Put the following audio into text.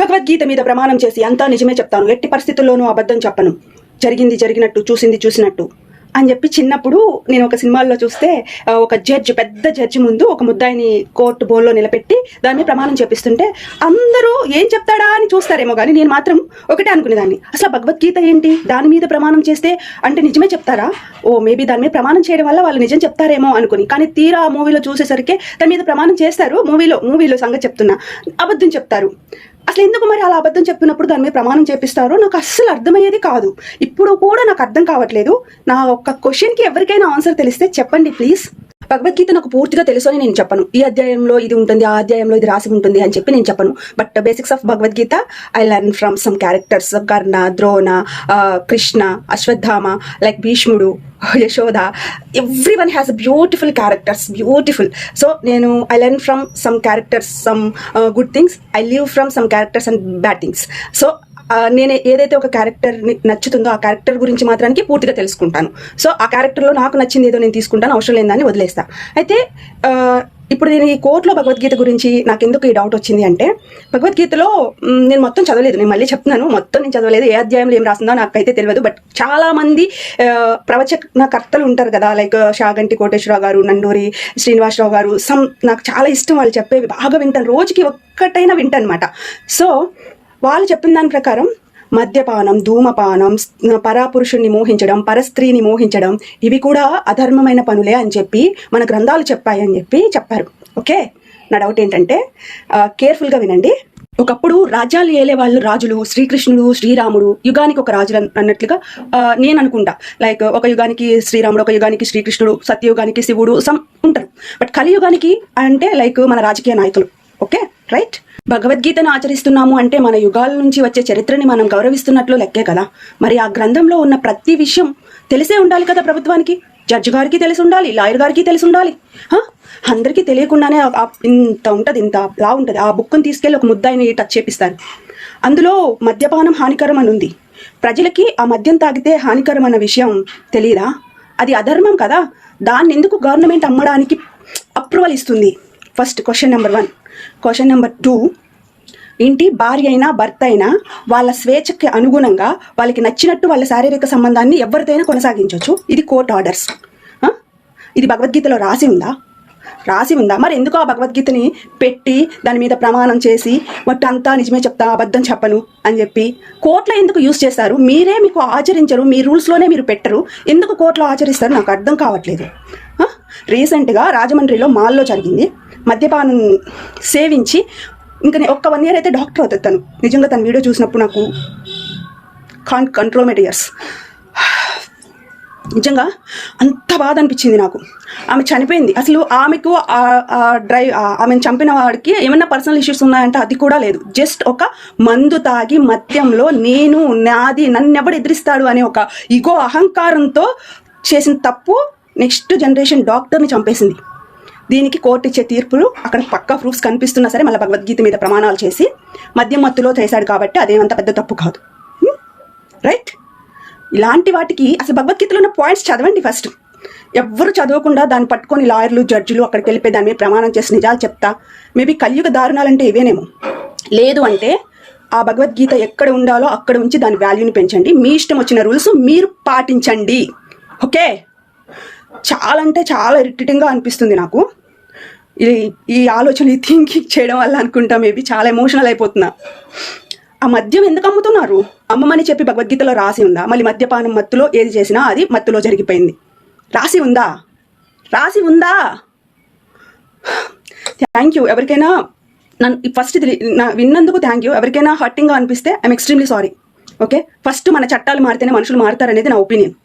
భగవద్గీత మీద ప్రమాణం చేసి అంతా నిజమే చెప్తాను, ఎట్టి పరిస్థితుల్లోనూ అబద్ధం చెప్పను, జరిగింది జరిగినట్టు, చూసింది చూసినట్టు అని చెప్పి చిన్నప్పుడు నేను ఒక సినిమాల్లో చూస్తే ఒక పెద్ద జడ్జి ముందు ఒక ముద్దాయిని కోర్టు బోల్లో నిలబెట్టి దాని మీద ప్రమాణం చేపిస్తుంటే అందరూ ఏం చెప్తాడా అని చూస్తారేమో కానీ నేను మాత్రం ఒకటే అనుకునేదాన్ని, అసలు భగవద్గీత ఏంటి, దాని మీద ప్రమాణం చేస్తే అంటే నిజమే చెప్తారా, మేబీ దాని మీద ప్రమాణం చేయడం వల్ల వాళ్ళు నిజం చెప్తారేమో అనుకుని, కానీ తీరా ఆ మూవీలో చూసేసరికి దాని మీద ప్రమాణం చేస్తారు, మూవీలో సంగతి చెప్తున్నా అబద్ధం చెప్తారు. అసలు ఎందుకు మరి అలా అబద్ధం చెప్పినప్పుడు దాని మీద ప్రమాణం చేపిస్తారో నాకు అస్సలు అర్థమయ్యేది కాదు. ఇప్పుడు కూడా నాకు అర్థం కావట్లేదు. నా ఒక్క క్వశ్చన్కి ఎవరికైనా ఆన్సర్ తెలిస్తే చెప్పండి ప్లీజ్. భగవద్గీత నాకు పూర్తిగా తెలుసు అని నేను చెప్పను, ఈ అధ్యాయంలో ఇది ఉంటుంది, ఆ అధ్యాయంలో ఇది రాసి ఉంటుంది అని చెప్పి నేను చెప్పను. But basics of Bhagavad Gita I learn from some characters, Karna, Drona, Krishna, Ashwatthama, like భీష్ముడు, Yashoda, everyone has beautiful characters, beautiful. So నేను I learn from some characters some good things, I live from some characters and bad things. So నేను ఏదైతే ఒక క్యారెక్టర్ని నచ్చుతుందో ఆ character గురించి మాత్రానికి పూర్తిగా తెలుసుకుంటాను. సో ఆ క్యారెక్టర్లో నాకు నచ్చింది ఏదో నేను తీసుకుంటాను, అవసరం లేదని వదిలేస్తా. అయితే ఇప్పుడు నేను ఈ కోర్టులో భగవద్గీత గురించి నాకు ఎందుకు ఈ డౌట్ వచ్చింది అంటే, భగవద్గీతలో నేను మొత్తం చదవలేదు, నేను మళ్ళీ చెప్తున్నాను, మొత్తం నేను చదవలేదు, ఏ అధ్యాయంలో ఏం రాసిందో నాకైతే తెలియదు. బట్ చాలామంది ప్రవచనకర్తలు ఉంటారు కదా, లైక్ షాగంటి కోటేశ్వరరావు గారు, నండూరి శ్రీనివాసరావు గారు, నాకు చాలా ఇష్టం వాళ్ళు చెప్పేవి, బాగా వింటాను, రోజుకి ఒక్కటైనా వింటాను అనమాట. సో వాళ్ళు చెప్పిన దాని ప్రకారం మద్యపానం, ధూమపానం, పరాపురుషుణ్ణి మోహించడం, పరస్త్రీని మోహించడం, ఇవి కూడా అధర్మమైన పనులే అని చెప్పి మన గ్రంథాలు చెప్పాయని చెప్పారు. ఓకే, నా డౌట్ ఏంటంటే కేర్ఫుల్గా వినండి. ఒకప్పుడు రాజ్యాలు ఏలే వాళ్ళు రాజులు, శ్రీకృష్ణుడు, శ్రీరాముడు, యుగానికి ఒక రాజులు అన్నట్లుగా నేను అనుకుంటా. లైక్ ఒక యుగానికి శ్రీరాముడు, ఒక యుగానికి శ్రీకృష్ణుడు, సత్యయుగానికి శివుడు ఉంటారు. బట్ కలియుగానికి అంటే లైక్ మన రాజకీయ నాయకులు. Okay, right. భగవద్గీతను ఆచరిస్తున్నాము అంటే మన యుగాల నుంచి వచ్చే చరిత్రని మనం గౌరవిస్తున్నట్లు లెక్కే కదా. మరి ఆ గ్రంథంలో ఉన్న ప్రతి విషయం తెలిసే ఉండాలి కదా ప్రభుత్వానికి, జడ్జి గారికి తెలిసి ఉండాలి, లాయర్ గారికి తెలిసి ఉండాలి. అందరికీ తెలియకుండానే ఇంత ఉంటుంది, ఇంత లా ఉంటుంది. ఆ బుక్ని తీసుకెళ్ళి ఒక ముద్దాయిని టచ్ చేపిస్తారు. అందులో మద్యపానం హానికరం అని ఉంది. ప్రజలకి ఆ మద్యం తాగితే హానికరం అన్న విషయం తెలియదా? అది అధర్మం కదా. దాన్ని ఎందుకు గవర్నమెంట్ అమ్మడానికి అప్రూవల్ ఇస్తుంది? First question number 1. Question number 2, ఇంటి భార్య అయినా భర్త అయినా వాళ్ళ స్వేచ్ఛకి అనుగుణంగా వాళ్ళకి నచ్చినట్టు వాళ్ళ శారీరక సంబంధాన్ని ఎవరితోనైనా కొనసాగించవచ్చు. ఇది కోర్ట్ ఆర్డర్స్. ఇది భగవద్గీతలో రాసి ఉందా? మరి ఎందుకు ఆ భగవద్గీతని పెట్టి దాని మీద ప్రమాణం చేసి అంతా నిజమే చెప్తా, అబద్ధం చెప్పను అని చెప్పి కోర్టులో ఎందుకు యూజ్ చేస్తారు? మీరే మీకు ఆచరించరు, మీ రూల్స్లోనే మీరు పెట్టరు, ఎందుకు కోర్టులో ఆచరిస్తారు? నాకు అర్థం కావట్లేదు. రీసెంట్గా రాజమండ్రిలో మాల్లో జరిగింది. మద్యపానం సేవించి ఇంకా ఒక్క 1 year అయితే డాక్టర్ అవుతుంది తను. నిజంగా తన వీడియో చూసినప్పుడు నాకు కాంట్ కంట్రోల్ మై టియర్స్. నిజంగా అంత బాధ అనిపించింది నాకు. ఆమె చనిపోయింది. అసలు ఆమెకు ఆమెను చంపిన వాడికి ఏమన్నా పర్సనల్ ఇష్యూస్ ఉన్నాయంటే అది కూడా లేదు. జస్ట్ ఒక మందు తాగి మద్యంలో నేను నాది నన్నెవడు ఎదిరిస్తాడు అనే ఒక ఇగో అహంకారంతో చేసిన తప్పు నెక్స్ట్ జనరేషన్ డాక్టర్ని చంపేసింది. దీనికి కోర్టు ఇచ్చే తీర్పులు అక్కడ పక్కా ప్రూఫ్స్ కనిపిస్తున్నా సరే మళ్ళీ భగవద్గీత మీద ప్రమాణాలు చేసి మద్యం మత్తులో చేశాడు కాబట్టి అదేమంత పెద్ద తప్పు కాదు. రైట్? ఇలాంటి వాటికి అసలు భగవద్గీతలో ఉన్న పాయింట్స్ చదవండి ఫస్ట్. ఎవ్వరు చదవకుండా దాన్ని పట్టుకొని లాయర్లు, జడ్జిలు అక్కడికి వెళ్ళిపోయి దాని మీద ప్రమాణం చేసి నిజాలు చెప్తా. మేబీ కలియుగ దారుణాలంటే ఇవేనేమో. లేదు అంటే ఆ భగవద్గీత ఎక్కడ ఉండాలో అక్కడ ఉంచి దాని వాల్యూని పెంచండి. మీ ఇష్టం వచ్చిన రూల్స్ మీరు పాటించండి. ఓకే, చాలా అంటే చాలా ఇరిటేటింగ్గా అనిపిస్తుంది నాకు ఈ ఆలోచన, ఈ థింకింగ్ చేయడం వల్ల అనుకుంటా. మేబీ చాలా ఎమోషనల్ అయిపోతున్నా. ఆ మద్యం ఎందుకు అమ్ముతున్నారు? అమ్మమని చెప్పి భగవద్గీతలో రాసి ఉందా? మళ్ళీ మద్యపానం మత్తులో ఏది చేసినా అది మత్తులో జరిగిపోయింది. రాసి ఉందా? Thank you. ఎవరికైనా నన్ను ఫస్ట్ విన్నందుకు థ్యాంక్ యూ. ఎవరికైనా హర్టింగ్గా అనిపిస్తే I'm extremely sorry. Okay, first మన చట్టాలు మారితేనే మనుషులు మారుతారనేది నా ఒపీనియన్.